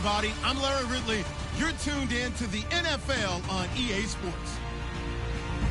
everybody. I'm Larry Ridley. You're tuned in to the NFL on EA Sports.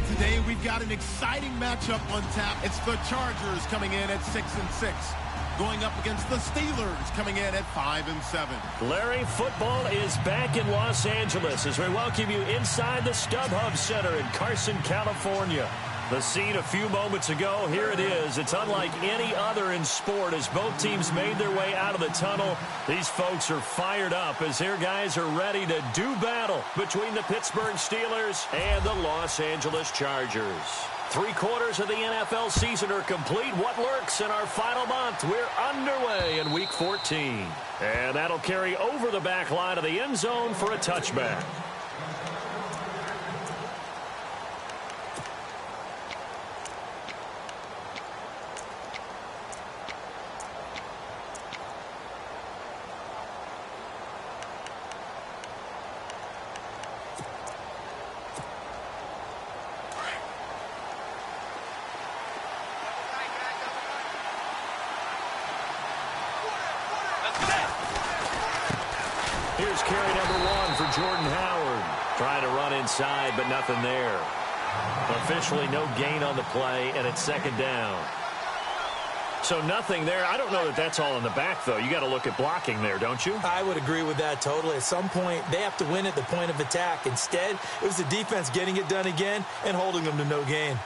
Today, we've got an exciting matchup on tap. It's the Chargers coming in at 6-6, going up against the Steelers coming in at 5-7. Larry, football is back in Los Angeles as we welcome you inside the StubHub Center in Carson, California. The scene a few moments ago, here it is. It's unlike any other in sport as both teams made their way out of the tunnel. These folks are fired up as their guys are ready to do battle between the Pittsburgh Steelers and the Los Angeles Chargers. 3/4 of the NFL season are complete. What lurks in our final month? We're underway in Week 14. And that'll carry over the back line of the end zone for a touchback. Here's carry number 1 for Jordan Howard. Trying to run inside, but nothing there. Officially no gain on the play, and it's second down. So nothing there. I don't know that that's all in the back, though. You got to look at blocking there, don't you? I would agree with that totally. At some point, they have to win at the point of attack. Instead, it was the defense getting it done again and holding them to no gain.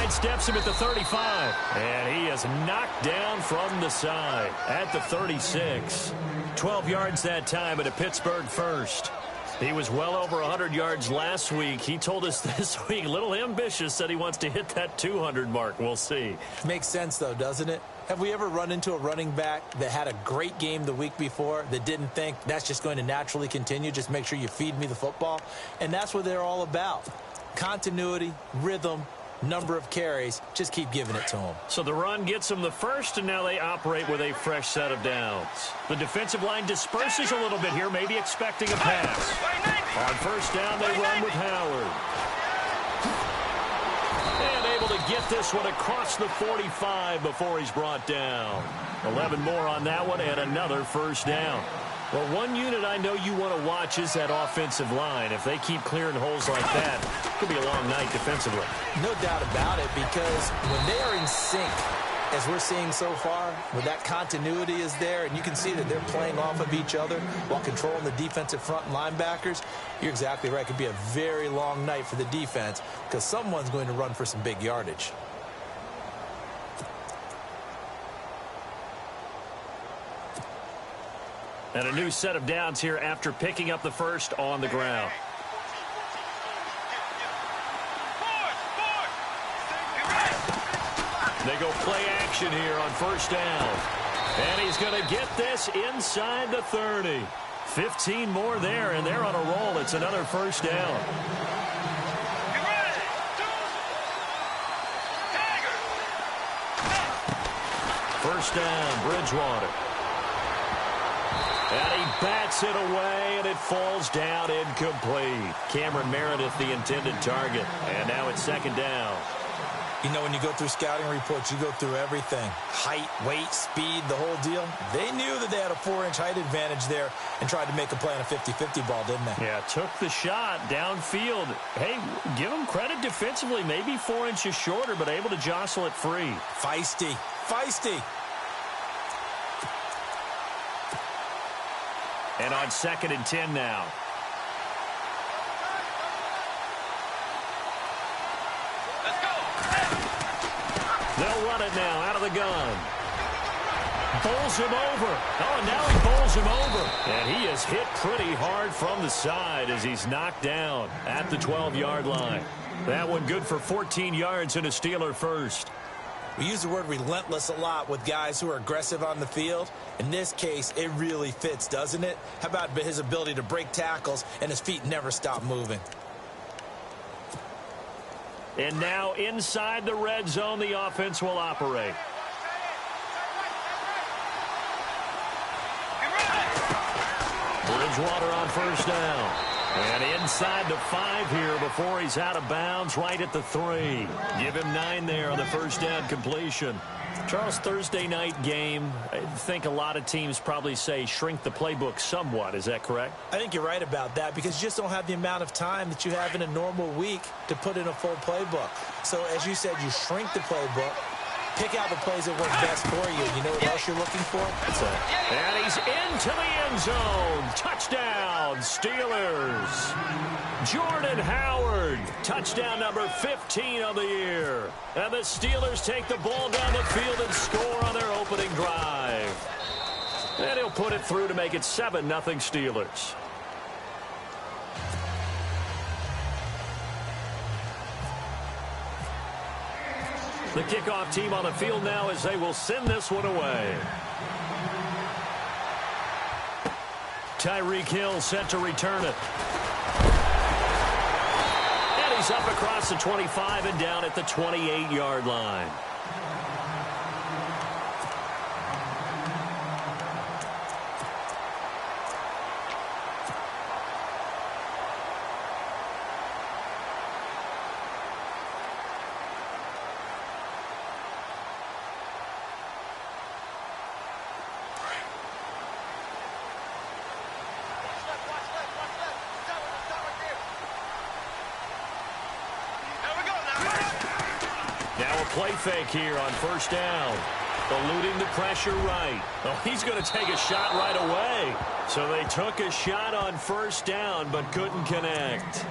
Steps him at the 35, and he is knocked down from the side at the 36. 12 yards that time, and a Pittsburgh first. He was well over 100 yards last week. He told us this week, a little ambitious, said he wants to hit that 200 mark. We'll see. Makes sense, though, doesn't it? Have we ever run into a running back that had a great game the week before that didn't think that's just going to naturally continue? Just make sure you feed me the football. And that's what they're all about. Continuity, rhythm, number of carries, just keep giving it to them. So the run gets them the first, and now they operate with a fresh set of downs. The defensive line disperses a little bit here, maybe expecting a pass. On first down, they run with Howard. And able to get this one across the 45 before he's brought down. 11 more on that one, and another first down. Well, one unit I know you want to watch is that offensive line. If they keep clearing holes like that, it could be a long night defensively. No doubt about it, because when they are in sync, as we're seeing so far, when that continuity is there, and you can see that they're playing off of each other while controlling the defensive front and linebackers, you're exactly right. It could be a very long night for the defense because someone's going to run for some big yardage. And a new set of downs here after picking up the first on the ground. They go play action here on first down. And he's going to get this inside the 30. 15 more there, and they're on a roll. It's another first down. First down, Bridgewater. And he bats it away, and it falls down incomplete. Cameron Meredith, the intended target. And now it's second down. You know, when you go through scouting reports, you go through everything. Height, weight, speed, the whole deal. They knew that they had a 4-inch height advantage there and tried to make a play on a 50-50 ball, didn't they? Yeah, took the shot downfield. Hey, give them credit defensively. Maybe 4 inches shorter, but able to jostle it free. Feisty. Feisty. And on 2nd and 10 now. Let's go. They'll run it now out of the gun. Bowls him over. Oh, now he bowls him over. And he is hit pretty hard from the side as he's knocked down at the 12-yard line. That one good for 14 yards and a Steeler first. We use the word relentless a lot with guys who are aggressive on the field. In this case, it really fits, doesn't it? How about his ability to break tackles and his feet never stop moving? And now inside the red zone, the offense will operate. Bridgewater on first down. And inside the 5 here before he's out of bounds, right at the 3. Give him 9 there on the first down completion. Charles, Thursday night game, I think a lot of teams probably say shrink the playbook somewhat. Is that correct? I think you're right about that because you just don't have the amount of time that you have in a normal week to put in a full playbook. So, as you said, you shrink the playbook, pick out the plays that work best for you. You know what else you're looking for? That's it. And he's into the end zone. Touchdown, Steelers. Jordan Howard, touchdown number 15 of the year. And the Steelers take the ball down the field and score on their opening drive. And he'll put it through to make it 7-0 Steelers. The kickoff team on the field now as they will send this one away. Tyreek Hill set to return it. And he's up across the 25 and down at the 28-yard line. Play fake here on first down. Eluding the pressure right. Oh, he's going to take a shot right away. So they took a shot on first down but couldn't connect.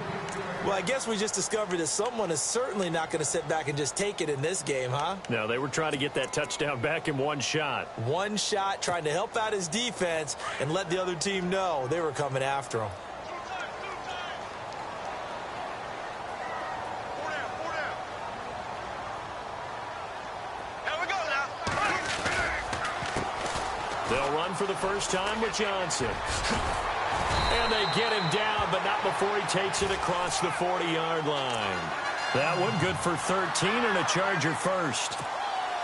Well, I guess we just discovered that someone is certainly not going to sit back and just take it in this game, huh? No, they were trying to get that touchdown back in one shot. One shot, trying to help out his defense and let the other team know they were coming after him. They'll run for the first time with Johnson. And they get him down, but not before he takes it across the 40-yard line. That one good for 13 and a Charger first.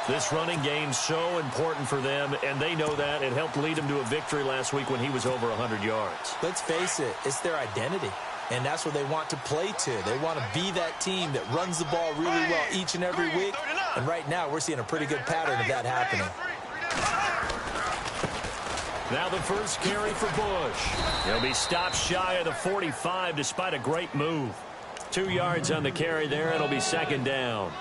This running game's so important for them, and they know that. It helped lead them to a victory last week when he was over 100 yards. Let's face it, it's their identity. And that's what they want to play to. They want to be that team that runs the ball really well each and every week. And right now, we're seeing a pretty good pattern of that happening. Now the first carry for Bush. He'll be stopped shy of the 45 despite a great move. 2 yards on the carry there. It'll be second down.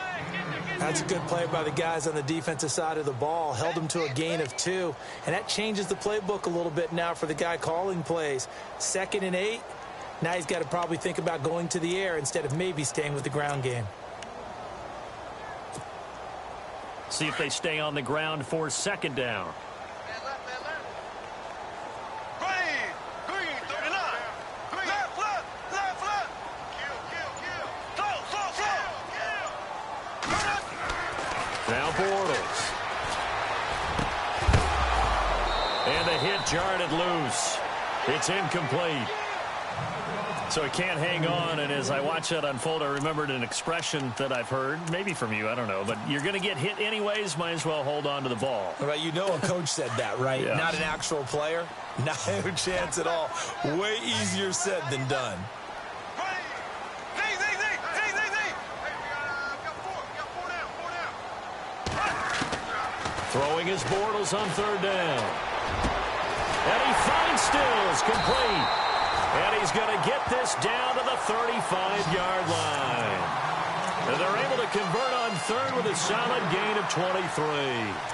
That's a good play by the guys on the defensive side of the ball. Held them to a gain of 2. And that changes the playbook a little bit now for the guy calling plays. 2nd and 8. Now he's got to probably think about going to the air instead of maybe staying with the ground game. See if they stay on the ground for second down. Now Bortles. And the hit jarred it loose. It's incomplete. So he can't hang on, and as I watch that unfold, I remembered an expression that I've heard, maybe from you, I don't know, but you're going to get hit anyways, might as well hold on to the ball. Right, you know a coach said that, right? Yeah. Not an actual player. No chance at all. Way easier said than done. Throwing his Bortles on third down. And he finds Stills, complete. And he's going to get this down to the 35-yard line. And they're able to convert on third with a solid gain of 23.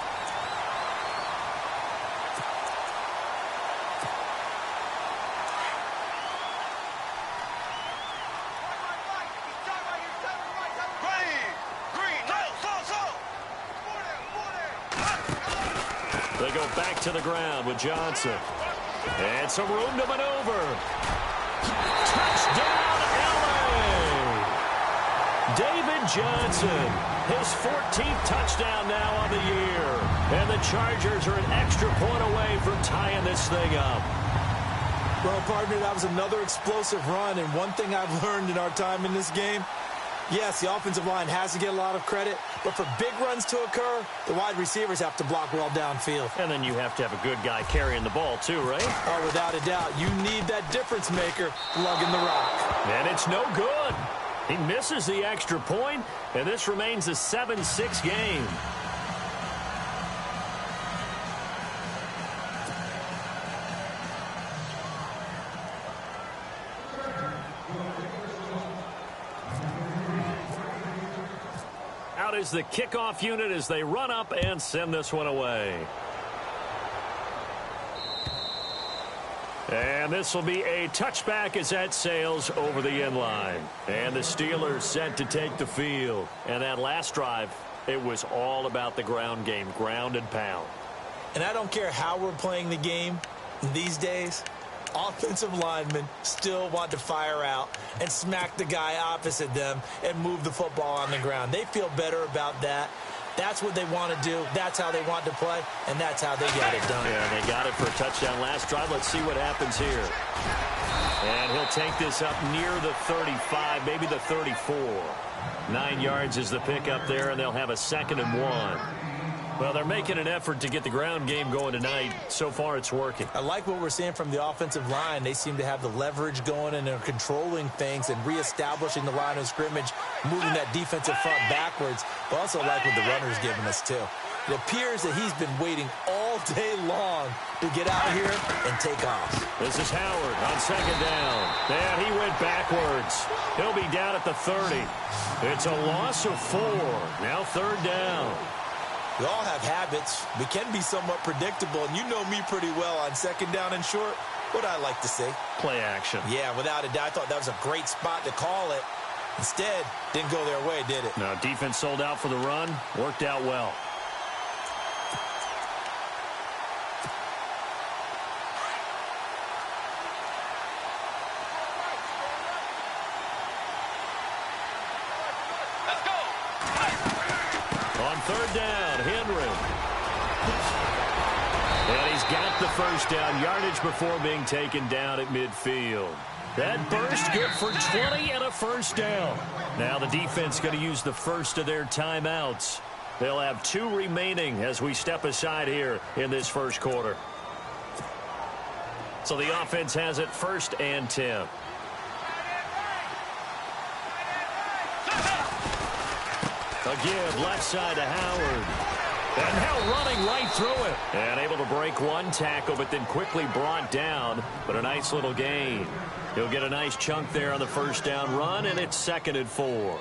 They go back to the ground with Johnson. And some room to maneuver. Touchdown, L.A. David Johnson, his 14th touchdown now on the year. And the Chargers are an extra point away from tying this thing up. Well, partner, that was another explosive run. And one thing I've learned in our time in this game, Yes, the offensive line has to get a lot of credit, but for big runs to occur, the wide receivers have to block well downfield. And then you have to have a good guy carrying the ball too, right? Oh, without a doubt. You need that difference maker lugging the rock. And it's no good. He misses the extra point, and this remains a 7-6 game. Out is the kickoff unit as they run up and send this one away. And this will be a touchback as that sails over the end line. And the Steelers set to take the field. And that last drive, it was all about the ground game, ground and pound. And I don't care how we're playing the game these days, offensive linemen still want to fire out and smack the guy opposite them and move the football on the ground. They feel better about that. That's what they want to do. That's how they want to play, and that's how they get it done. Yeah, they got it for a touchdown last drive. Let's see what happens here. And he'll take this up near the 35, maybe the 34. 9 yards is the pickup there, and they'll have a 2nd and 1. Well, they're making an effort to get the ground game going tonight. So far, it's working. I like what we're seeing from the offensive line. They seem to have the leverage going, and they're controlling things and reestablishing the line of scrimmage, moving that defensive front backwards. But also like what the runner's giving us, too. It appears that he's been waiting all day long to get out here and take off. This is Howard on 2nd down. And he went backwards. He'll be down at the 30. It's a loss of 4. Now 3rd down. We all have habits. We can be somewhat predictable, and you know me pretty well on 2nd down and short. What I like to see. Play action. Yeah, without a doubt. I thought that was a great spot to call it. Instead, didn't go their way, did it? No, defense sold out for the run. Worked out well. On 3rd down, Henry. And he's got the 1st down, yardage before being taken down at midfield. That burst good for 20 and a 1st down. Now the defense going to use the first of their timeouts. They'll have 2 remaining as we step aside here in this 1st quarter. So the offense has it 1st and 10. Again, left side to Howard. And now running right through it. And able to break one tackle, but then quickly brought down. But a nice little gain. He'll get a nice chunk there on the 1st down run, and it's 2nd and 4.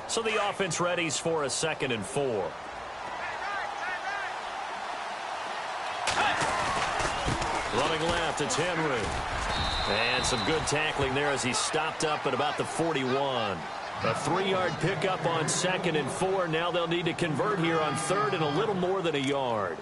So the offense readies for a 2nd and 4. Running left, it's Henry. And some good tackling there as he stopped up at about the 41. A 3-yard pickup on 2nd and 4. Now they'll need to convert here on 3rd and a little more than a yard.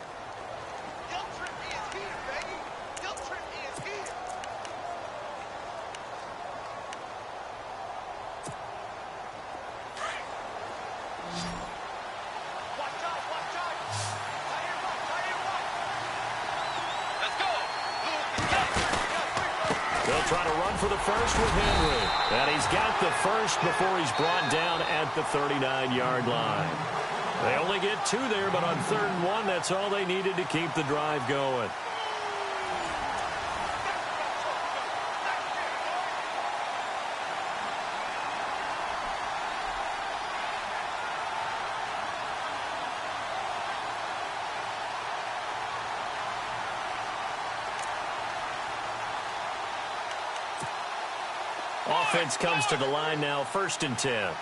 Try to run for the 1st with Henry. And he's got the 1st before he's brought down at the 39-yard line. They only get 2 there, but on 3rd and 1, that's all they needed to keep the drive going. Offense comes to the line now, 1st and 10.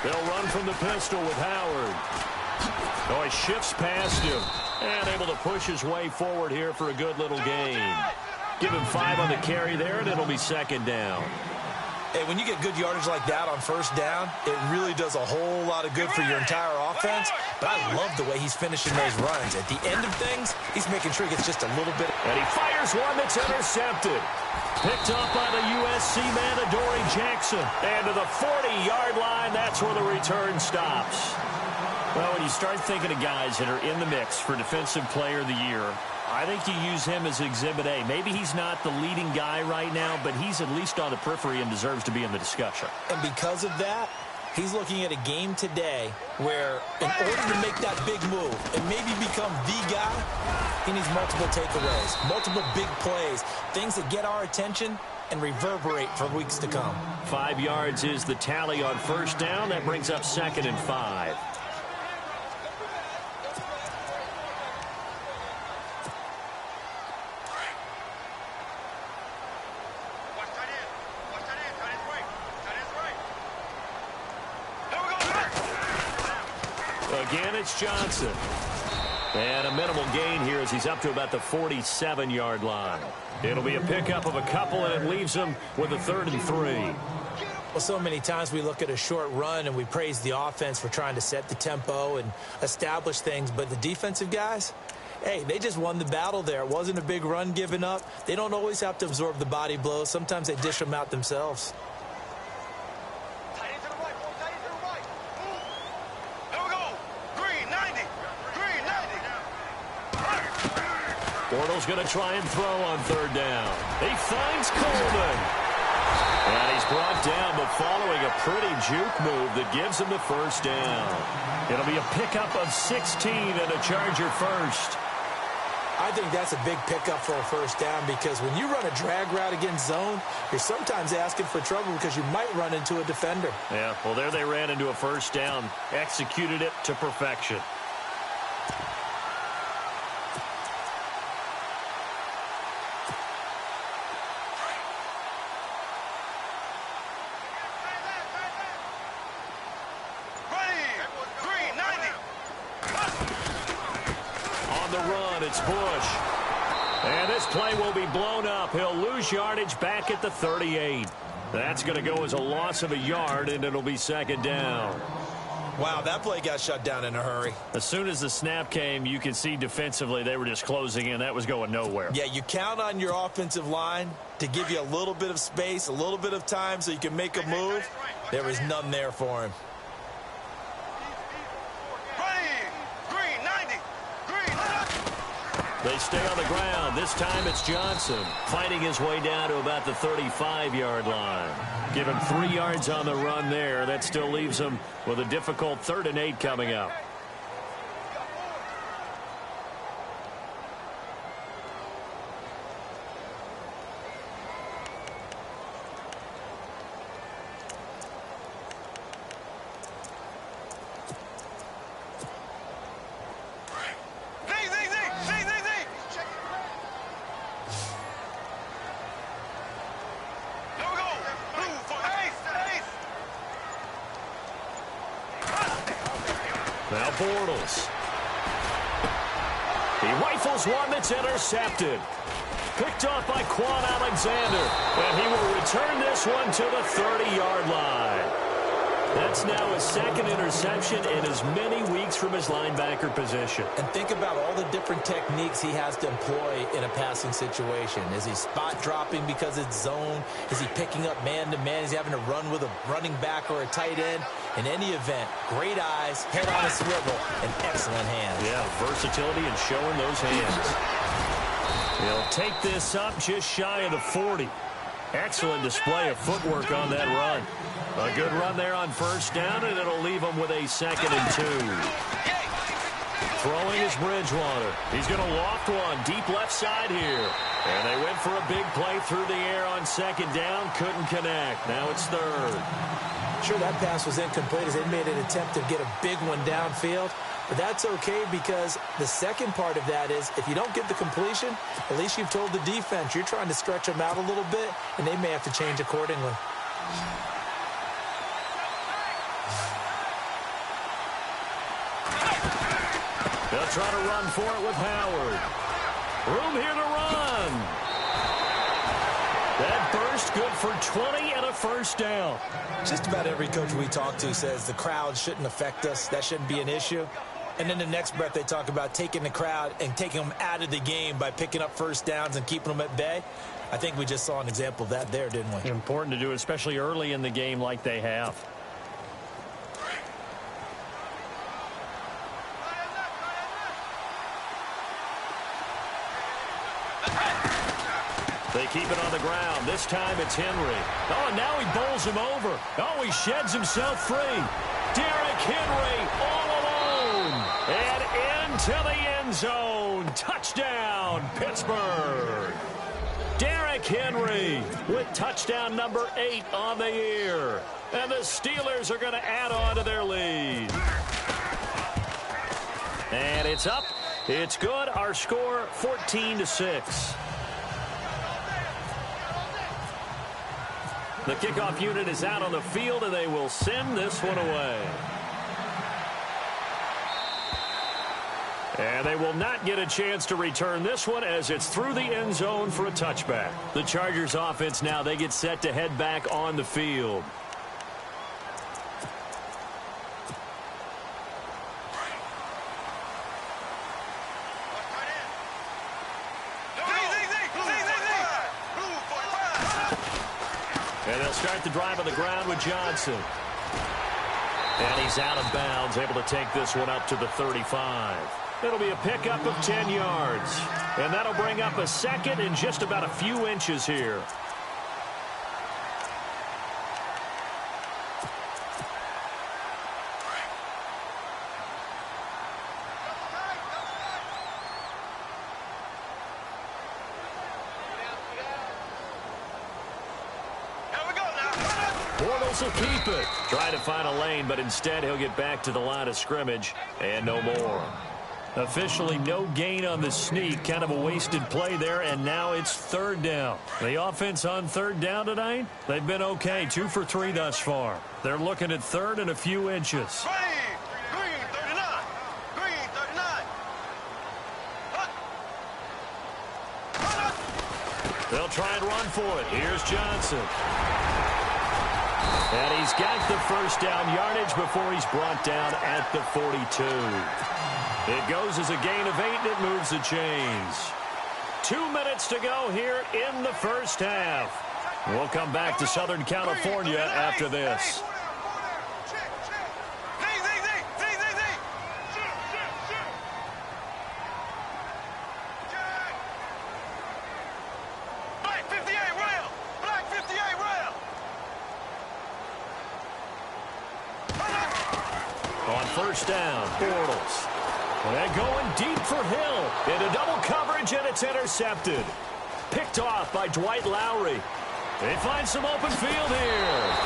They'll run from the pistol with Howard. Oh, he shifts past him and able to push his way forward here for a good little gain. Give him 5 on the carry there, and it'll be 2nd down. Hey, when you get good yardage like that on 1st down, it really does a whole lot of good for your entire offense. But I love the way he's finishing those runs. At the end of things, he's making sure he gets just a little bit. And he fires one that's intercepted. Picked up by the USC man, Adoree Jackson. And to the 40-yard line, that's where the return stops. Well, when you start thinking of guys that are in the mix for Defensive Player of the Year, I think you use him as Exhibit A. Maybe he's not the leading guy right now, but he's at least on the periphery and deserves to be in the discussion. And because of that, he's looking at a game today where in order to make that big move and maybe become the guy, he needs multiple takeaways, multiple big plays, things that get our attention and reverberate for weeks to come. 5 yards is the tally on first down. That brings up 2nd and 5. Again, it's Johnson. And a minimal gain here as he's up to about the 47-yard line. It'll be a pickup of a couple, and it leaves him with a 3rd and 3. Well, so many times we look at a short run and we praise the offense for trying to set the tempo and establish things, but the defensive guys, hey, they just won the battle there. It wasn't a big run given up. They don't always have to absorb the body blows. Sometimes they dish them out themselves. Bortles going to try and throw on 3rd down. He finds Coleman. And he's brought down, but following a pretty juke move that gives him the 1st down. It'll be a pickup of 16 and a Charger first. I think that's a big pickup for a 1st down because when you run a drag route against zone, you're sometimes asking for trouble because you might run into a defender. Yeah, well, there they ran into a 1st down, executed it to perfection. It's Bush. And this play will be blown up. He'll lose yardage back at the 38. That's going to go as a loss of a yard, and it'll be 2nd down. Wow, that play got shut down in a hurry. As soon as the snap came, you can see defensively they were just closing in. That was going nowhere. Yeah, you count on your offensive line to give you a little bit of space, a little bit of time so you can make a move. There was none there for him. They stay on the ground. This time it's Johnson fighting his way down to about the 35-yard line. Give him 3 yards on the run there. That still leaves him with a difficult 3rd and 8 coming up. Now Bortles. He rifles one that's intercepted. Picked off by Quan Alexander. And he will return this one to the 30-yard line. That's now his 2nd interception in as many weeks from his linebacker position. And think about all the different techniques he has to employ in a passing situation. Is he spot dropping because it's zone? Is he picking up man-to-man? Is he having to run with a running back or a tight end? In any event, great eyes, head on a swivel, and excellent hands. Yeah, versatility and showing those hands. He'll take this up just shy of the 40. Excellent display of footwork on that run. A good run there on 1st down, and it'll leave him with a 2nd and 2. Throwing is Bridgewater. He's going to loft one deep left side here. And they went for a big play through the air on 2nd down. Couldn't connect. Now it's 3rd. Sure, that pass was incomplete as they made an attempt to get a big one downfield. But that's okay because the second part of that is if you don't get the completion, at least you've told the defense you're trying to stretch them out a little bit, and they may have to change accordingly. They'll try to run for it with Howard. Room here to run. That burst good for 20 and a 1st down. Just about every coach we talk to says the crowd shouldn't affect us. That shouldn't be an issue. And then the next breath they talk about taking the crowd and taking them out of the game by picking up 1st downs and keeping them at bay. I think we just saw an example of that there, didn't we? Important to do, especially early in the game like they have. They keep it on the ground. This time it's Henry. Oh, and now he bowls him over. Oh, he sheds himself free. Derrick Henry all alone. And into the end zone. Touchdown, Pittsburgh. Derrick Henry with touchdown number 8 on the year. And the Steelers are going to add on to their lead. And it's up. It's good. Our score, 14-6. The kickoff unit is out on the field, and they will send this one away. And they will not get a chance to return this one as it's through the end zone for a touchback. The Chargers offense now, they get set to head back on the field. And they'll start the drive on the ground with Johnson. And he's out of bounds, able to take this one up to the 35. It'll be a pickup of 10 yards. And that'll bring up a second in just about a few inches here. Bortles will keep it. Try to find a lane, but instead he'll get back to the line of scrimmage and no more. Officially no gain on the sneak. Kind of a wasted play there, and now it's third down. The offense on third down tonight, they've been okay. 2 for 3 thus far. They're looking at third and a few inches. Green, 39. Green, 39. They'll try and run for it. Here's Johnson. And he's got the first down yardage before he's brought down at the 42. It goes as a gain of 8, and it moves the chains. 2 minutes to go here in the first half. We'll come back to Southern California after this. On first down, Bortles. And going deep for Hill. Into double coverage, and it's intercepted. Picked off by Dwight Lowry. They find some open field here.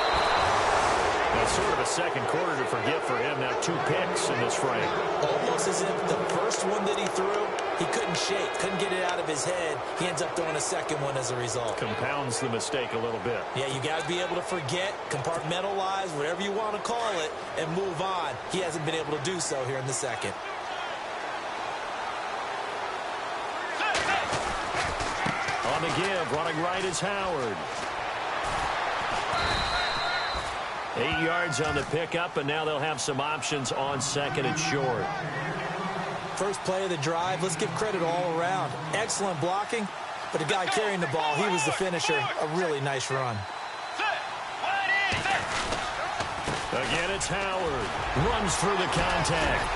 That's sort of a second quarter to forget for him. Now 2 picks in this frame. Almost as if the first one that he threw, he couldn't shake, couldn't get it out of his head. He ends up throwing a second one as a result. Compounds the mistake a little bit. Yeah, you got to be able to forget, compartmentalize, whatever you want to call it, and move on. He hasn't been able to do so here in the second. On the give, running right is Howard. 8 yards on the pickup, and now they'll have some options on second and short. First play of the drive, let's give credit all around. Excellent blocking, but the guy carrying the ball, he was the finisher. A really nice run. Again, it's Howard. Runs through the contact.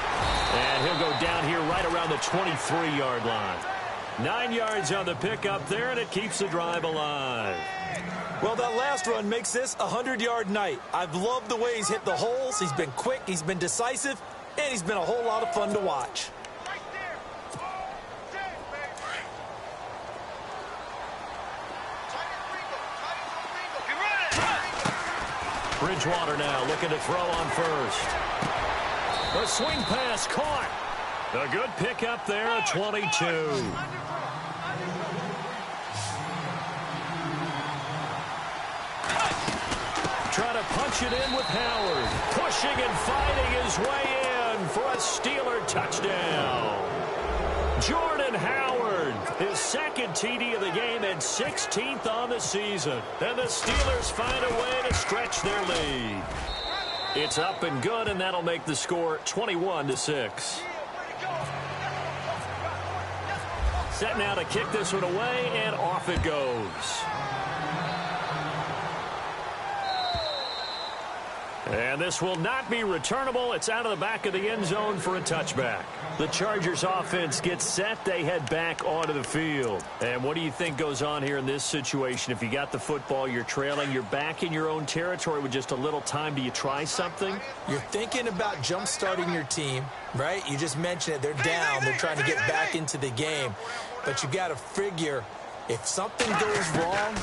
And he'll go down here right around the 23-yard line. 9 yards on the pickup there, and it keeps the drive alive. Well, that last run makes this a 100-yard night. I've loved the way he's hit the holes. He's been quick, he's been decisive, and he's been a whole lot of fun to watch. Bridgewater now looking to throw on first. A swing pass caught. A good pickup there at 22. Try to punch it in with Howard. Pushing and fighting his way in for a Steeler touchdown. Jordan Howard, his second TD of the game and 16th on the season. And the Steelers find a way to stretch their lead. It's up and good, and that'll make the score 21-6. Set now to kick this one away, and off it goes. And this will not be returnable. It's out of the back of the end zone for a touchback. The Chargers offense gets set. They head back onto the field. And what do you think goes on here in this situation? If you got the football, you're trailing, you're back in your own territory with just a little time. Do you try something? You're thinking about jump-starting your team, right? You just mentioned it. They're down. They're trying to get back into the game. But you got to figure, if something goes wrong,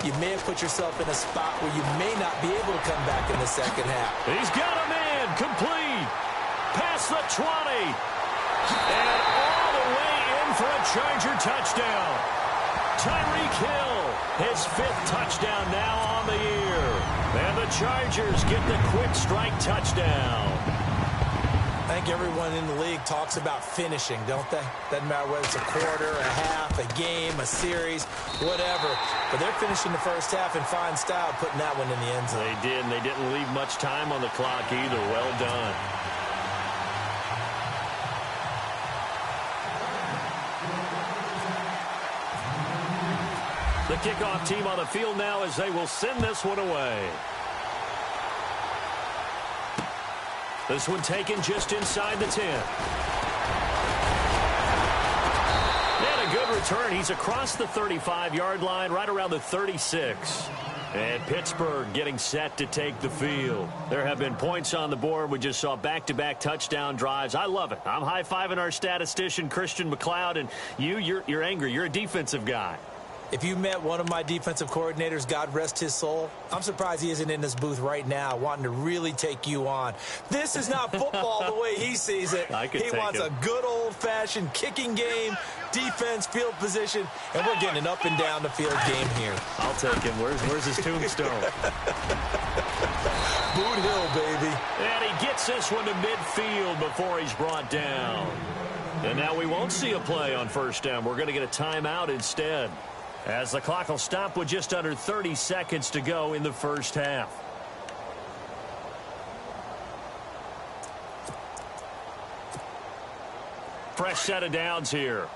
you may have put yourself in a spot where you may not be able to come back in the second half. He's got a man complete. Past the 20. And all the way in for a Charger touchdown. Tyreek Hill, his 5th touchdown now on the year. And the Chargers get the quick strike touchdown. I think everyone in the league talks about finishing, don't they? Doesn't matter whether it's a quarter, a half, a game, a series, whatever. But they're finishing the first half in fine style, putting that one in the end zone. They did, and they didn't leave much time on the clock either. Well done. The kickoff team on the field now as they will send this one away. This one taken just inside the 10. And a good return. He's across the 35-yard line, right around the 36. And Pittsburgh getting set to take the field. There have been points on the board. We just saw back-to-back touchdown drives. I love it. I'm high-fiving our statistician, Christian McLeod, and you're angry. You're a defensive guy. If you met one of my defensive coordinators, God rest his soul, I'm surprised he isn't in this booth right now wanting to really take you on. This is not football the way he sees it. He wants a good old-fashioned kicking game, defense, field position, and we're getting an up-and-down the field game here. I'll take him. Where's his tombstone? Boot Hill, baby. And he gets this one to midfield before he's brought down. And now we won't see a play on first down. We're going to get a timeout instead, as the clock will stop with just under 30 seconds to go in the first half. Fresh set of downs here.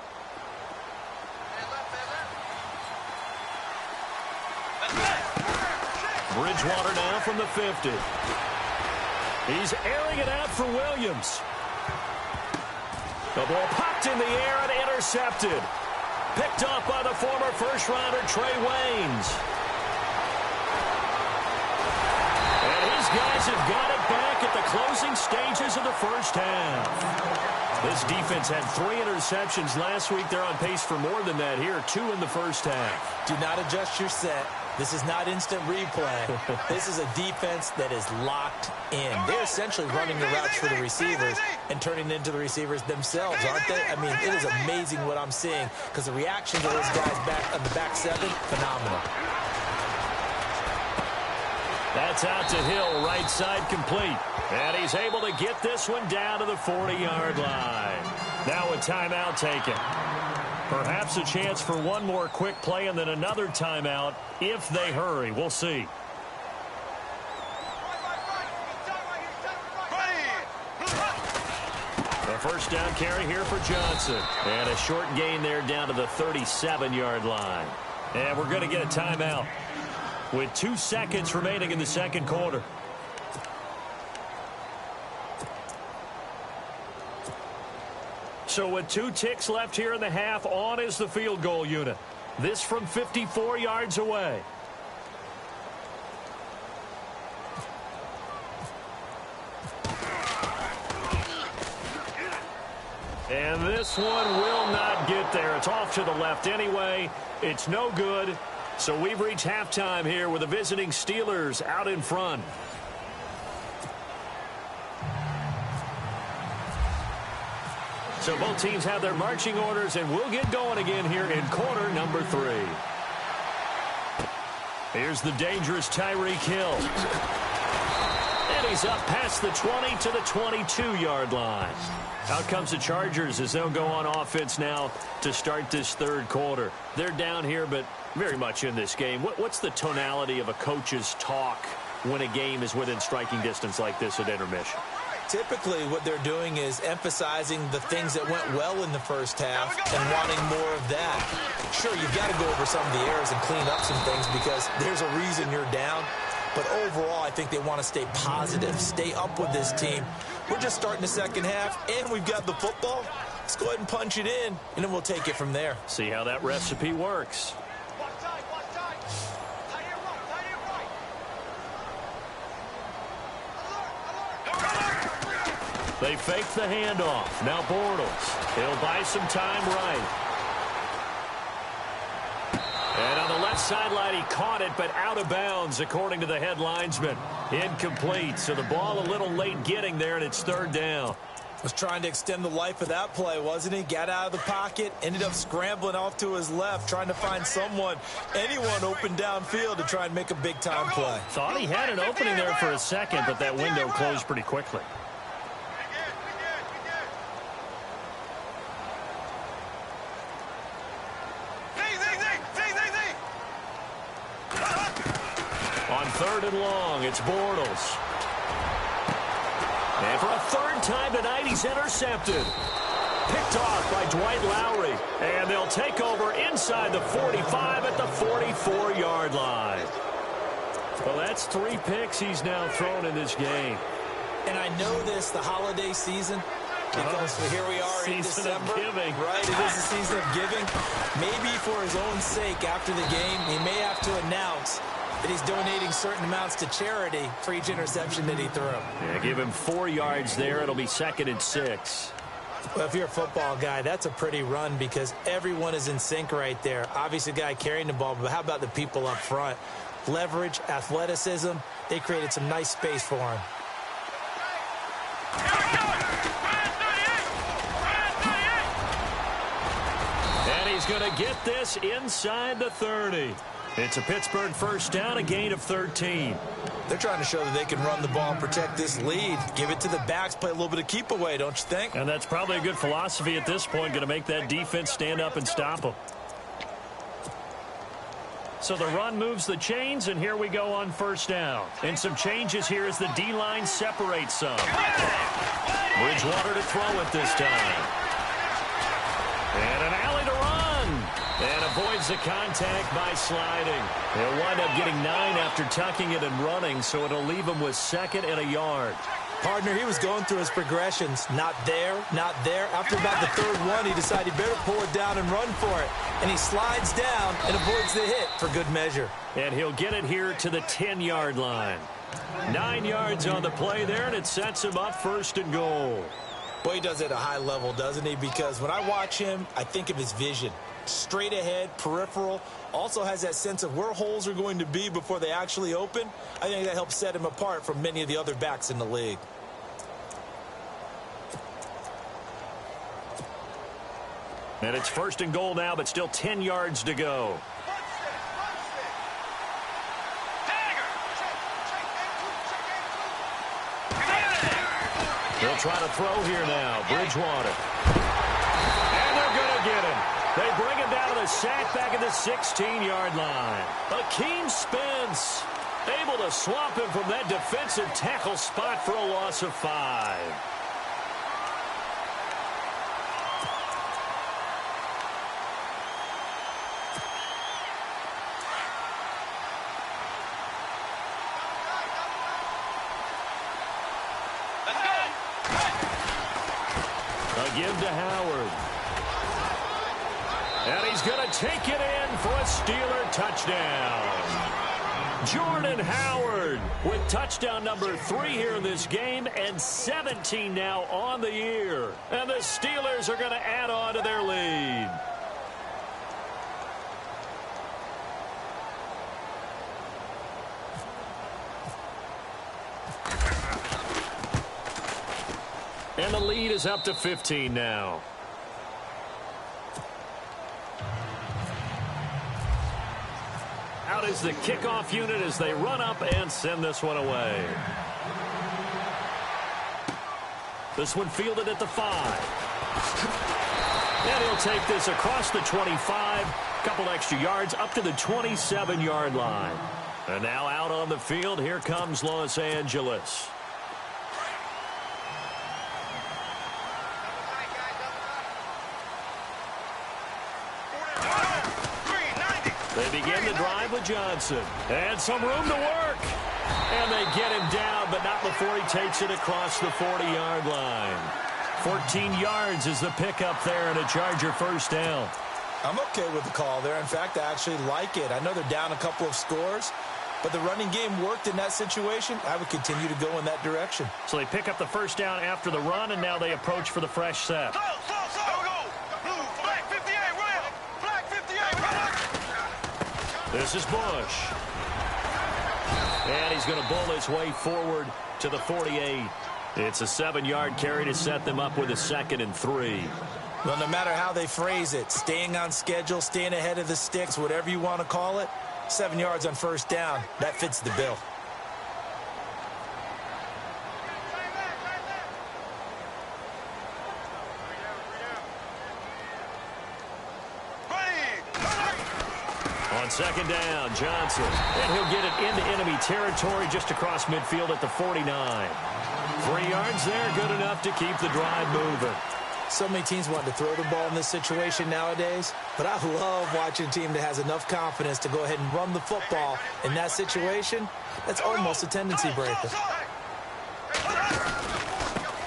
Bridgewater now from the 50. He's airing it out for Williams. The ball popped in the air and intercepted. Picked off by the former first-rounder Trey Waynes. And his guys have got it back at the closing stages of the first half. This defense had 3 interceptions last week. They're on pace for more than that here, 2 in the first half. Do not adjust your set. This is not instant replay. This is a defense that is locked in. They're essentially running the routes for the receivers and turning it into the receivers themselves, aren't they? I mean, it is amazing what I'm seeing because the reaction to those guys back on the back 7, phenomenal. That's out to Hill, right side complete. And he's able to get this one down to the 40-yard line. Now a timeout taken. Perhaps a chance for one more quick play and then another timeout if they hurry. We'll see. A first down carry here for Johnson. And a short gain there down to the 37-yard line. And we're going to get a timeout with 2 seconds remaining in the second quarter. So with 2 ticks left here in the half, on is the field goal unit. This from 54 yards away. And this one will not get there. It's off to the left anyway. It's no good. So we've reached halftime here with the visiting Steelers out in front. So both teams have their marching orders, and we'll get going again here in quarter number 3. Here's the dangerous Tyreek Hill. And he's up past the 20 to the 22-yard line. Out comes the Chargers as they'll go on offense now to start this third quarter. They're down here, but very much in this game. What's the tonality of a coach's talk when a game is within striking distance like this at intermission? Typically, what they're doing is emphasizing the things that went well in the first half and wanting more of that. Sure, you've got to go over some of the errors and clean up some things because there's a reason you're down. But overall, I think they want to stay positive, stay up with this team. We're just starting the second half, and we've got the football. Let's go ahead and punch it in, and then we'll take it from there. See how that recipe works. They fake the handoff. Now Bortles. He'll buy some time right. And on the left sideline, he caught it, but out of bounds, according to the head linesman. Incomplete, so the ball a little late getting there, and it's third down. Was trying to extend the life of that play, wasn't he? Got out of the pocket, ended up scrambling off to his left, trying to find anyone open downfield to try and make a big-time play. Thought he had an opening there for a second, but that window closed pretty quickly. On third and long, it's Bortles. And for a third time tonight, he's intercepted. Picked off by Dwight Lowry. And they'll take over inside the 45 at the 44-yard line. Well, that's 3 picks he's now thrown in this game. And I know this, the holiday season, because here we are in December. Giving. Right, it is the season of giving. Maybe for his own sake after the game, he may have to announce that he's donating certain amounts to charity for each interception that he threw. Yeah, give him 4 yards there. It'll be 2nd and 6. Well, if you're a football guy, that's a pretty run because everyone is in sync right there. Obviously, the guy carrying the ball, but how about the people up front? Leverage, athleticism, they created some nice space for him. And he's going to get this inside the 30. It's a Pittsburgh first down, a gain of 13. They're trying to show that they can run the ball and protect this lead. Give it to the backs, play a little bit of keep away, don't you think? And that's probably a good philosophy at this point, going to make that defense stand up and stop them. So the run moves the chains, and here we go on first down. And some changes here as the D-line separates some. Bridgewater to throw it this time. And an alley to run. And avoids the contact by sliding. He'll wind up getting 9 after tucking it and running, so it'll leave him with 2nd and a yard. Partner, he was going through his progressions. Not there, not there. After about the 3rd one, he decided he better pull it down and run for it. And he slides down and avoids the hit for good measure. And he'll get it here to the 10-yard line. 9 yards on the play there, and it sets him up 1st and goal. Boy, he does it at a high level, doesn't he? Because when I watch him, I think of his vision. Straight ahead, peripheral, also has that sense of where holes are going to be before they actually open. I think that helps set him apart from many of the other backs in the league. And it's 1st and goal now, but still 10 yards to go. They'll try to throw here now. Bridgewater. And they're going to get him. They bring him down to the sack back at the 16-yard line. Akeem Spence able to swamp him from that defensive tackle spot for a loss of 5. A give to Howard. And he's going to take it in for a Steeler touchdown. Jordan Howard with touchdown number 3 here in this game and 17 now on the year. And the Steelers are going to add on to their lead. And the lead is up to 15 now. Out is the kickoff unit as they run up and send this one away. This one fielded at the 5. And he'll take this across the 25. Couple extra yards up to the 27-yard line. And now out on the field, here comes Los Angeles. They begin the drive with Johnson. And some room to work. And they get him down, but not before he takes it across the 40-yard line. 14 yards is the pickup there and a Charger first down. I'm okay with the call there. In fact, I actually like it. I know they're down a couple of scores, but the running game worked in that situation. I would continue to go in that direction. So they pick up the first down after the run, and now they approach for the fresh set. This is Bush. And he's going to bull his way forward to the 48. It's a 7-yard carry to set them up with a 2nd and 3. Well, no matter how they phrase it, staying on schedule, staying ahead of the sticks, whatever you want to call it, 7 yards on first down, that fits the bill. On 2nd down, Johnson. And he'll get it into enemy territory just across midfield at the 49. 3 yards there, good enough to keep the drive moving. So many teams want to throw the ball in this situation nowadays, but I love watching a team that has enough confidence to go ahead and run the football in that situation. That's almost a tendency breaker.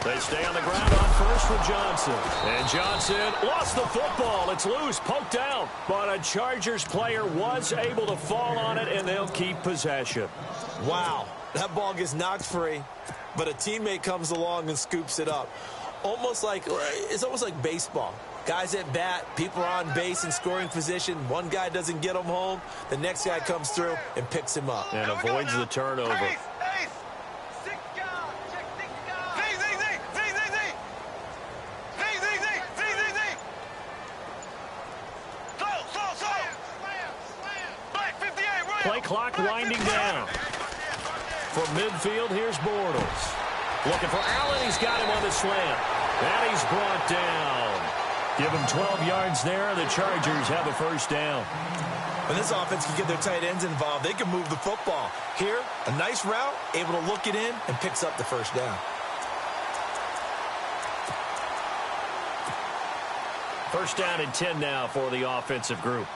They stay on the ground on first with Johnson. And Johnson lost the football. It's loose, poked out. But a Chargers player was able to fall on it, and they'll keep possession. Wow, that ball gets knocked free, but a teammate comes along and scoops it up. It's almost like baseball. Guys at bat, people are on base in scoring position. One guy doesn't get him home. The next guy comes through and picks him up. And avoids the turnover. Play clock winding down. From midfield, here's Bortles. Looking for Allen. He's got him on the slant. And he's brought down. Give him 12 yards there. The Chargers have a first down. When this offense can get their tight ends involved, they can move the football. Here, a nice route, able to look it in, and picks up the first down. First down and 10 now for the offensive group.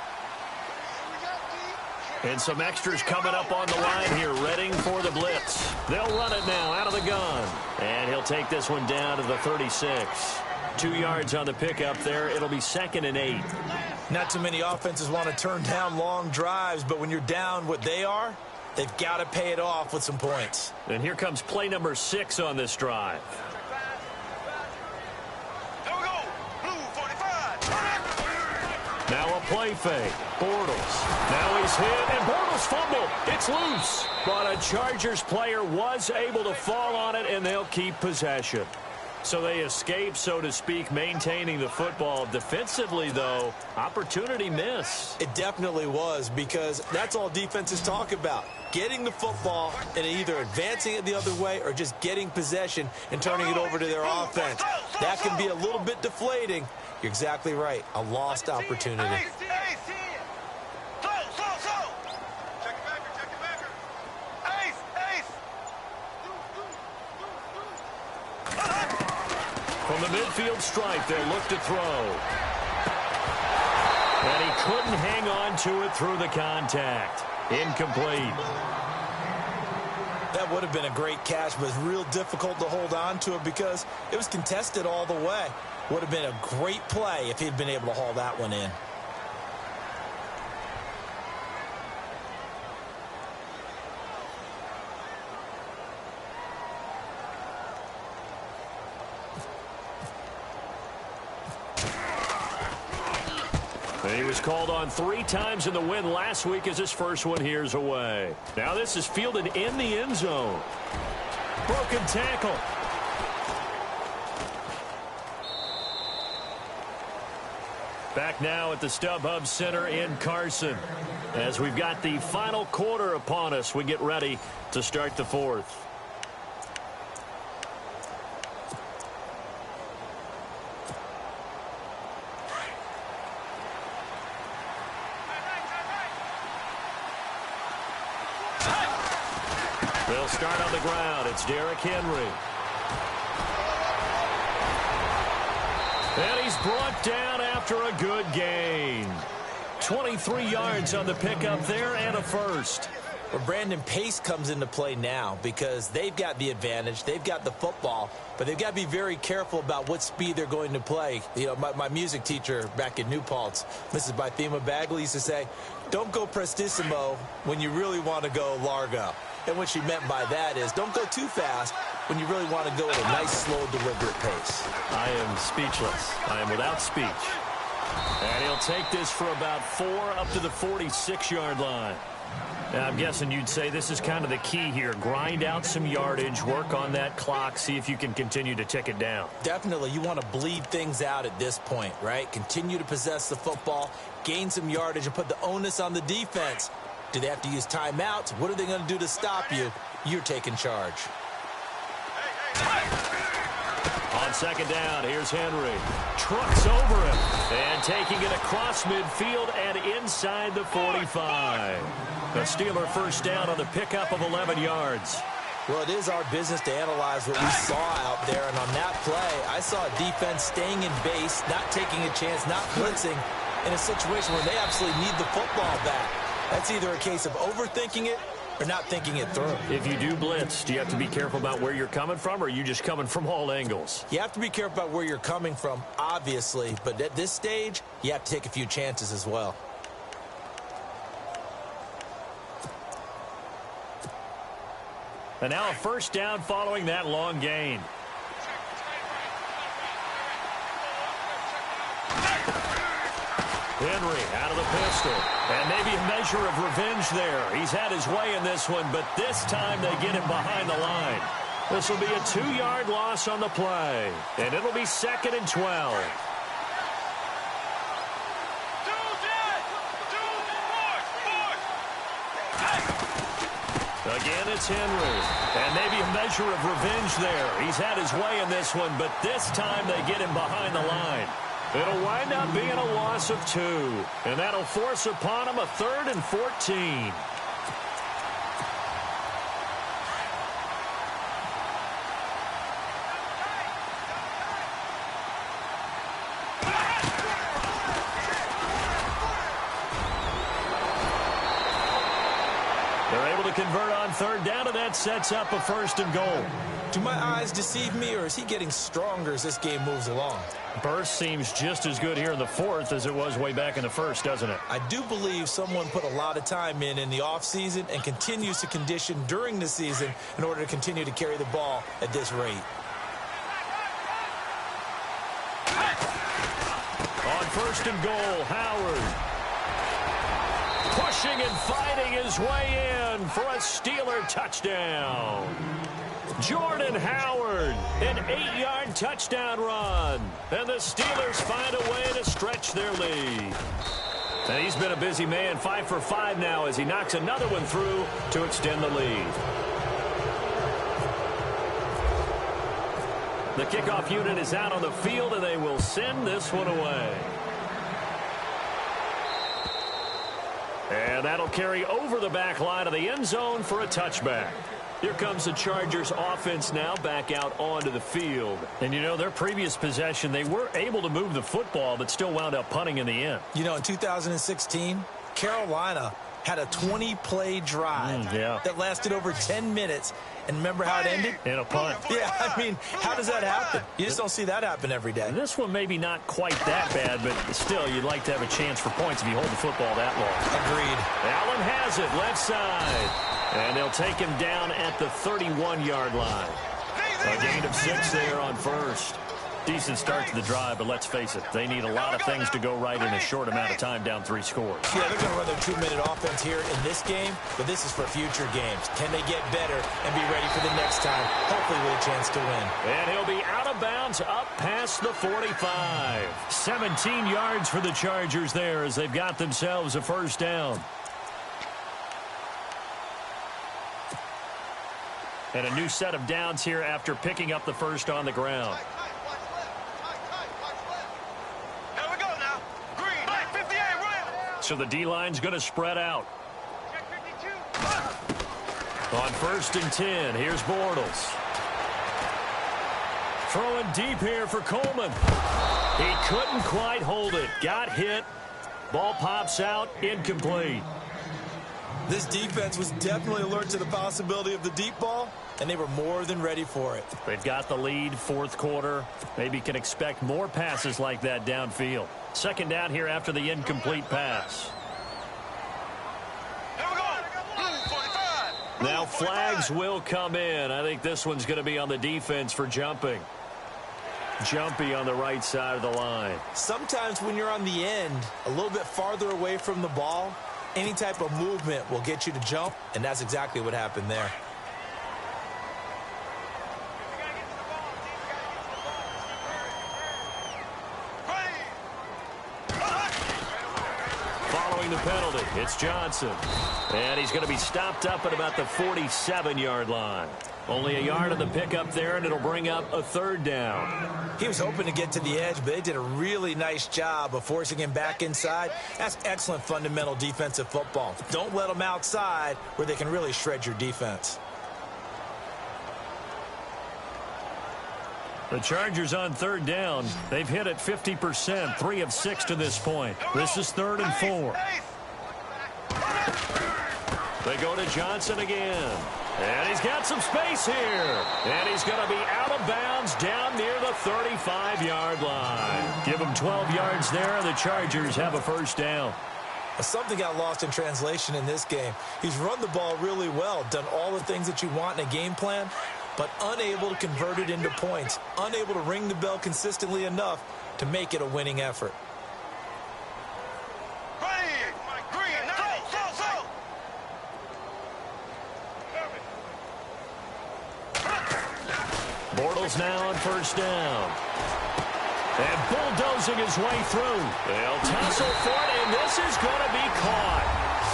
And some extras coming up on the line here, readying for the blitz. They'll run it now out of the gun. And he'll take this one down to the 36. 2 yards on the pickup there. It'll be 2nd and 8. Not too many offenses want to turn down long drives, but when you're down what they are, they've got to pay it off with some points. And here comes play number 6 on this drive. Now a play fake. Bortles. Now he's hit, and Bortles fumbled. It's loose. But a Chargers player was able to fall on it, and they'll keep possession. So they escape, so to speak, maintaining the football. Defensively, though, opportunity miss. It definitely was, because that's all defenses talk about. Getting the football and either advancing it the other way or just getting possession and turning it over to their offense. That can be a little bit deflating. You're exactly right. A lost opportunity. From the midfield stripe, they'll look to throw. And he couldn't hang on to it through the contact. Incomplete. That would have been a great catch, but it's real difficult to hold on to it because it was contested all the way. Would have been a great play if he'd been able to haul that one in. He was called on 3 times in the win last week as his first one here's away. Now this is fielded in the end zone. Broken tackle. Back now at the StubHub Center in Carson. As we've got the final quarter upon us, we get ready to start the fourth. They'll start on the ground. It's Derrick Henry. And he's brought down after a good gain. 23 yards on the pickup there and a first. Well, Brandon, pace comes into play now because they've got the advantage. They've got the football, but they've got to be very careful about what speed they're going to play. You know, my music teacher back in New Paltz, Mrs. Bythema Bagley, used to say, don't go prestissimo when you really want to go largo. And what she meant by that is don't go too fast when you really want to go at a nice, slow, deliberate pace. I am speechless. I am without speech. And he'll take this for about 4 up to the 46-yard line. Now, I'm guessing you'd say this is kind of the key here. Grind out some yardage, work on that clock, see if you can continue to tick it down. Definitely. You want to bleed things out at this point, right? Continue to possess the football, gain some yardage, and put the onus on the defense. Do they have to use timeouts? What are they going to do to stop you? You're taking charge. On second down, here's Henry. Trucks over him. And taking it across midfield and inside the 45. The Steeler first down on the pickup of 11 yards. Well, it is our business to analyze what we saw out there. And on that play, I saw a defense staying in base, not taking a chance, not blitzing, in a situation where they absolutely need the football back. That's either a case of overthinking it or not thinking it through. If you do blitz, do you have to be careful about where you're coming from, or are you just coming from all angles? You have to be careful about where you're coming from, obviously. But at this stage, you have to take a few chances as well. And now a first down following that long gain. Henry out of the pistol. And maybe a measure of revenge there. He's had his way in this one, but this time they get him behind the line. This will be a 2-yard loss on the play. And it'll be 2nd and 12. Again, it's Henry. And maybe a measure of revenge there. He's had his way in this one, but this time they get him behind the line. It'll wind up being a loss of 2. And that'll force upon him a 3rd and 14. They're able to convert on 3rd down, and that sets up a 1st and goal. Do my eyes deceive me, or is he getting stronger as this game moves along? Burst seems just as good here in the 4th as it was way back in the 1st, doesn't it? I do believe someone put a lot of time in the offseason and continues to condition during the season in order to continue to carry the ball at this rate. On 1st and goal, Howard. Pushing and fighting his way in for a Steeler touchdown. Jordan Howard, an 8-yard touchdown run. And the Steelers find a way to stretch their lead. And he's been a busy man, 5 for 5 now as he knocks another one through to extend the lead. The kickoff unit is out on the field, and they will send this one away. And that'll carry over the back line of the end zone for a touchback. Here comes the Chargers offense now back out onto the field. And, you know, their previous possession, they were able to move the football but still wound up punting in the end. You know, in 2016, Carolina had a 20-play drive that lasted over 10 minutes. And remember how it ended? In a punt. Yeah, I mean, how does that happen? You just don't see that happen every day. This one maybe not quite that bad, but still, you'd like to have a chance for points if you hold the football that long. Agreed. Allen has it, left side. And they'll take him down at the 31-yard line. A gain of 6 there on 1st. Decent start to the drive, but let's face it, they need a lot of things to go right in a short amount of time down 3 scores. Yeah, they're going to run their 2-minute offense here in this game, but this is for future games. Can they get better and be ready for the next time, hopefully with a chance to win? And he'll be out of bounds up past the 45. 17 yards for the Chargers there as they've got themselves a first down. And a new set of downs here after picking up the first on the ground. Here we go now. Green, 58, right. So the D-line's going to spread out. Check 52. On 1st and 10, here's Bortles. Throwing deep here for Coleman. He couldn't quite hold it. Got hit. Ball pops out, incomplete. This defense was definitely alert to the possibility of the deep ball, and they were more than ready for it. They've got the lead, fourth quarter. Maybe can expect more passes like that downfield. Second down here after the incomplete pass. Here we go. 45. Now flags will come in. I think this one's going to be on the defense for jumping. Jumpy on the right side of the line. Sometimes when you're on the end, a little bit farther away from the ball, any type of movement will get you to jump, and that's exactly what happened there. Following the penalty, it's Johnson. And he's going to be stopped up at about the 47-yard line. Only a yard on the pickup there, and it'll bring up a third down. He was hoping to get to the edge, but they did a really nice job of forcing him back inside. That's excellent fundamental defensive football. Don't let them outside where they can really shred your defense. The Chargers on third down. They've hit it 50%, 3 of 6 to this point. This is 3rd and 4. They go to Johnson again. And he's got some space here. And he's going to be out of bounds down near the 35-yard line. Give him 12 yards there, and the Chargers have a first down. Something got lost in translation in this game. He's run the ball really well, done all the things that you want in a game plan, but unable to convert it into points, unable to ring the bell consistently enough to make it a winning effort. Bortles now on first down. And bulldozing his way through. They'll tussle for it, and this is going to be caught.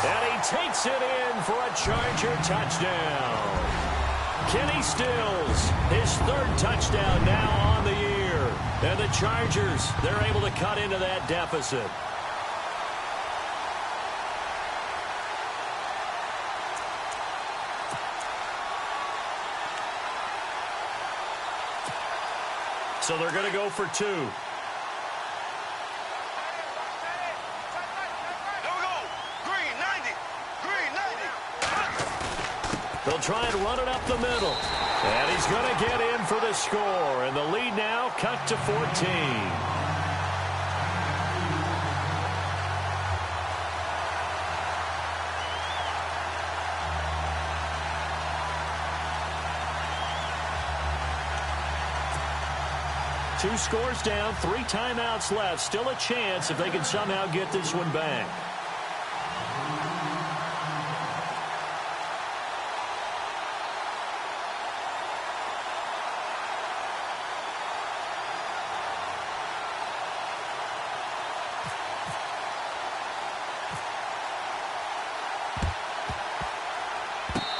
And he takes it in for a Charger touchdown. Kenny Stills, his 3rd touchdown now on the year. And the Chargers, they're able to cut into that deficit. So they're going to go for 2. Here we go. Green, 90. Green, 90. They'll try and run it up the middle. And he's going to get in for the score. And the lead now cut to 14. Two scores down, 3 timeouts left. Still a chance if they can somehow get this one back.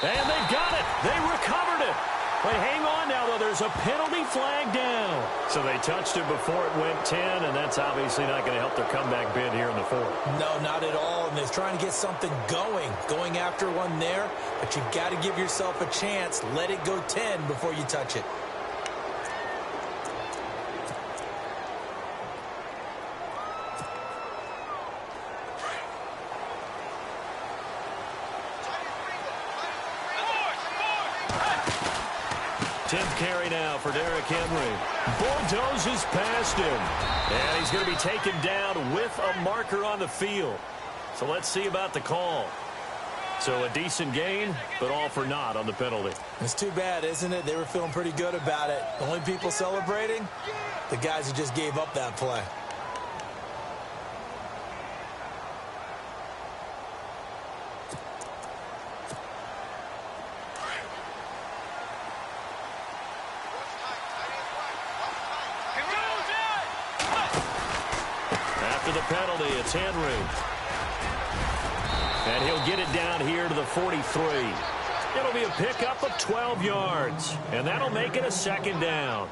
And they've got it. They recovered it. But hang on now, though. There's a penalty flag down. So they touched it before it went 10, and that's obviously not going to help their comeback bid here in the 4th. No, not at all. And they're trying to get something going after one there. But you've got to give yourself a chance. Let it go 10 before you touch it. Tenth carry now for Derrick Henry. Bulldozes past him. And he's going to be taken down with a marker on the field. So let's see about the call. So a decent gain, but all for naught on the penalty. It's too bad, isn't it? They were feeling pretty good about it. The only people celebrating, the guys who just gave up that play. Penalty, it's Henry. And he'll get it down here to the 43. It'll be a pickup of 12 yards, and that'll make it a second down.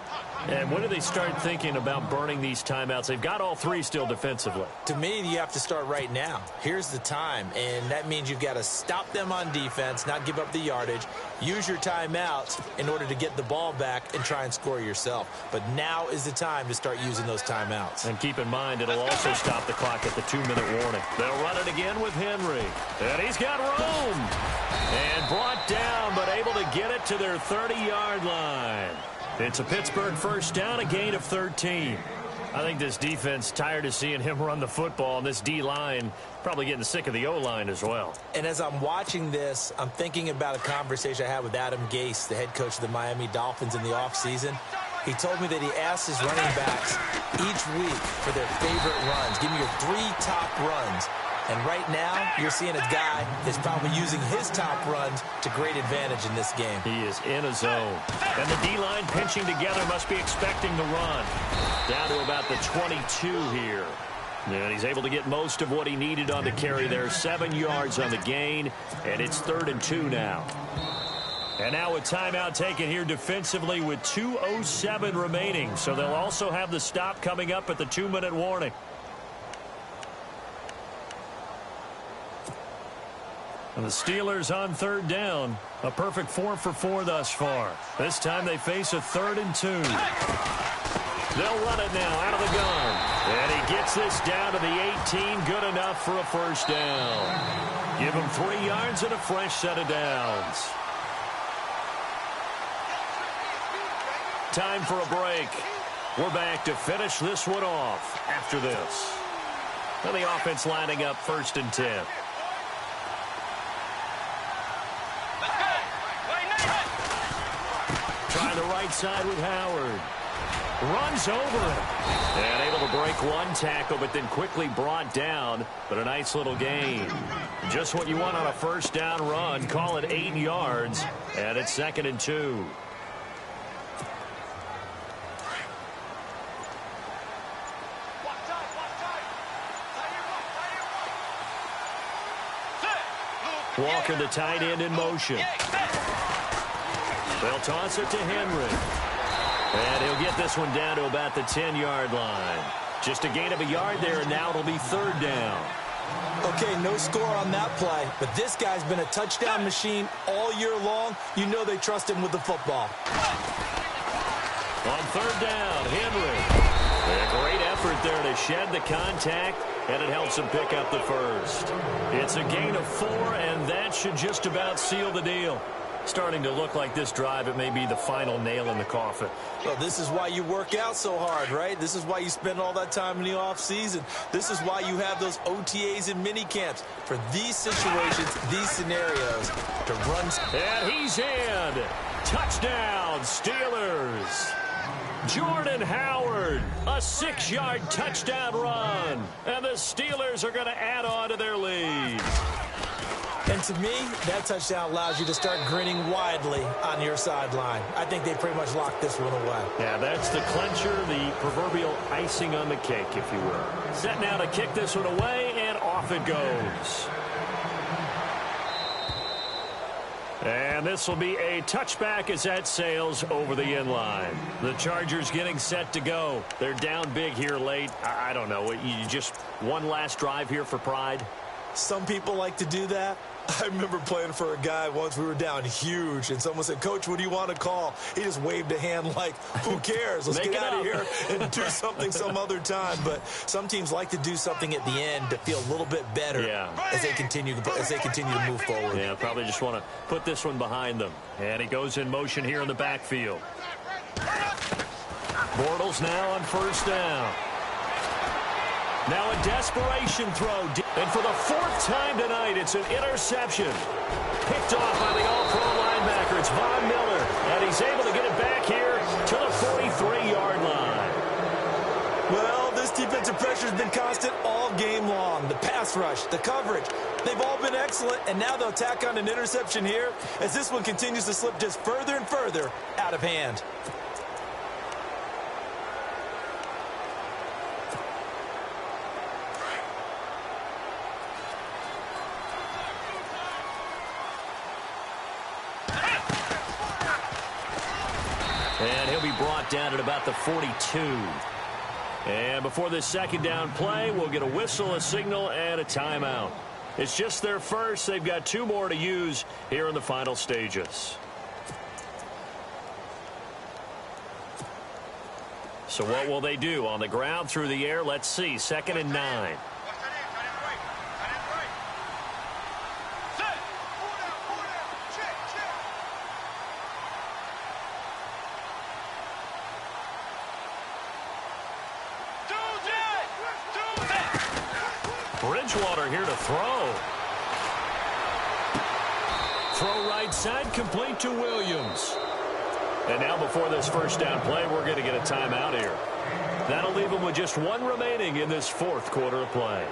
And when do they start thinking about burning these timeouts? They've got all three still defensively. To me, you have to start right now. Here's the time, and that means you've got to stop them on defense, not give up the yardage, use your timeouts in order to get the ball back and try and score yourself. But now is the time to start using those timeouts. And keep in mind, it'll also stop the clock at the 2-minute warning. They'll run it again with Henry. And he's got room. And brought down, but able to get it to their 30-yard line. It's a Pittsburgh first down, a gain of 13. I think this defense tired of seeing him run the football, and this D-line probably getting sick of the O-line as well. And as I'm watching this, I'm thinking about a conversation I had with Adam Gase, the head coach of the Miami Dolphins in the offseason. He told me that he asked his running backs each week for their favorite runs. Give me your 3 top runs. And right now, you're seeing a guy that's probably using his top runs to great advantage in this game. He is in a zone. And the D-line pinching together must be expecting the run. Down to about the 22 here. And he's able to get most of what he needed on the carry there. 7 yards on the gain. And it's 3rd and 2 now. And now a timeout taken here defensively with 2:07 remaining. So they'll also have the stop coming up at the 2-minute warning. And the Steelers on 3rd down. A perfect 4 for 4 thus far. This time they face a 3rd and 2. They'll run it now out of the gun. And he gets this down to the 18. Good enough for a first down. Give him 3 yards and a fresh set of downs. Time for a break. We're back to finish this one off after this. And the offense lining up 1st and 10. Trying the right side with Howard. Runs over him. And able to break one tackle, but then quickly brought down. But a nice little gain. Just what you want on a first down run. Call it 8 yards. And it's 2nd and 2. Walker, the tight end, in motion. They'll toss it to Henry. And he'll get this one down to about the 10-yard line. Just a gain of a yard there, and now it'll be 3rd down. Okay, no score on that play, but this guy's been a touchdown machine all year long. You know they trust him with the football. On 3rd down, Henry. A great effort there to shed the contact, and it helps him pick up the first. It's a gain of 4, and that should just about seal the deal. Starting to look like this drive, it may be the final nail in the coffin. Well, this is why you work out so hard, right? This is why you spend all that time in the offseason. This is why you have those OTAs and mini camps for these situations, these scenarios, to run. And he's in. Touchdown, Steelers. Jordan Howard, a 6-yard touchdown run. And the Steelers are going to add on to their lead. And to me, that touchdown allows you to start grinning widely on your sideline. I think they pretty much locked this one away. Yeah, that's the clincher, the proverbial icing on the cake, if you will. Set now to kick this one away, and off it goes. And this will be a touchback as that sails over the end line. The Chargers getting set to go. They're down big here late. I don't know. You just one last drive here for pride? Some people like to do that. I remember playing for a guy once. We were down huge, and someone said, "Coach, what do you want to call?" He just waved a hand like, who cares? Let's get out of here and do something some other time. But some teams like to do something at the end to feel a little bit better as they continue to move forward. Yeah, probably just want to put this one behind them. And he goes in motion here in the backfield. Bortles now on 1st down. Now a desperation throw. And for the 4th time tonight, it's an interception. Picked off by the all-pro linebacker. It's Von Miller. And he's able to get it back here to the 43-yard line. Well, this defensive pressure has been constant all game long. The pass rush, the coverage, they've all been excellent. And now they'll tack on an interception here as this one continues to slip just further and further out of hand. be brought down at about the 42. And before this second down play, we'll get a whistle, a signal, and a timeout. It's just their first. They've got 2 more to use here in the final stages. So what will they do? On the ground, through the air, let's see. 2nd and 9. Bridgewater here to throw. Throw right side, complete to Williams. And now before this first down play, we're going to get a timeout here. That'll leave them with just 1 remaining in this 4th quarter of play.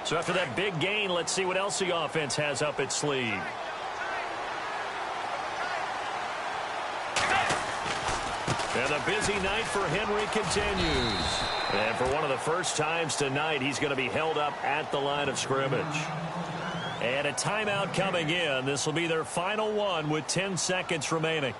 So after that big gain, let's see what else the offense has up its sleeve. And the busy night for Henry continues. And for one of the first times tonight, he's going to be held up at the line of scrimmage. And a timeout coming in. This will be their final one with 10 seconds remaining.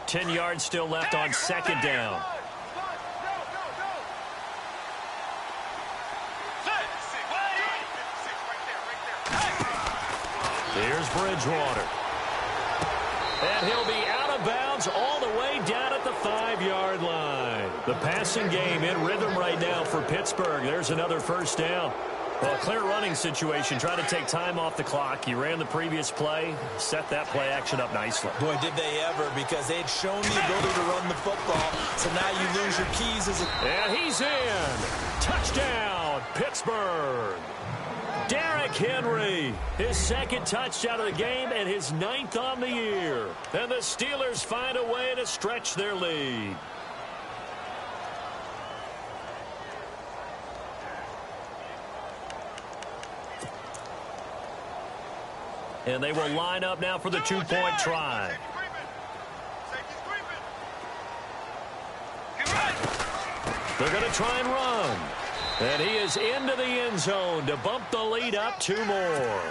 Ten yards still left on 2nd down. Here's Bridgewater. And he'll be out of bounds all the way down at the 5-yard line. The passing game in rhythm right now for Pittsburgh. There's another first down. Well, a clear running situation. Try to take time off the clock. He ran the previous play, set that play action up nicely. Boy, did they ever, because they'd shown the ability to run the football. So now you lose your keys as a... And he's in. Touchdown, Pittsburgh. Derrick Henry, his 2nd touchdown of the game and his 9th on the year. And the Steelers find a way to stretch their lead. And they will line up now for the 2-point try. They're going to try and run. And he is into the end zone to bump the lead up 2 more.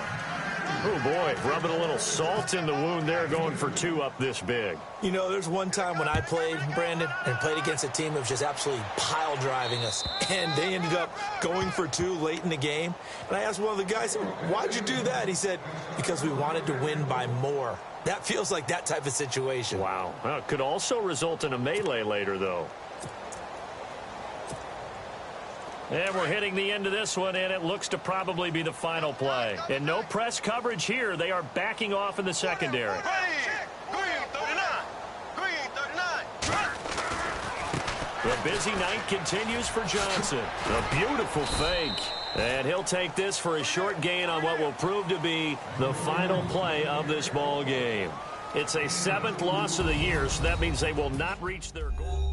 Oh, boy, rubbing a little salt in the wound there, going for 2 up this big. You know, there's one time when I played, Brandon, and played against a team that was just absolutely pile driving us. And they ended up going for 2 late in the game. And I asked one of the guys, why'd you do that? He said, because we wanted to win by more. That feels like that type of situation. Wow. Well, it could also result in a melee later, though. And we're hitting the end of this one, and it looks to probably be the final play. And no press coverage here. They are backing off in the secondary. The busy night continues for Johnson. A beautiful fake. And he'll take this for a short gain on what will prove to be the final play of this ball game. It's a 7th loss of the year, so that means they will not reach their goal.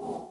You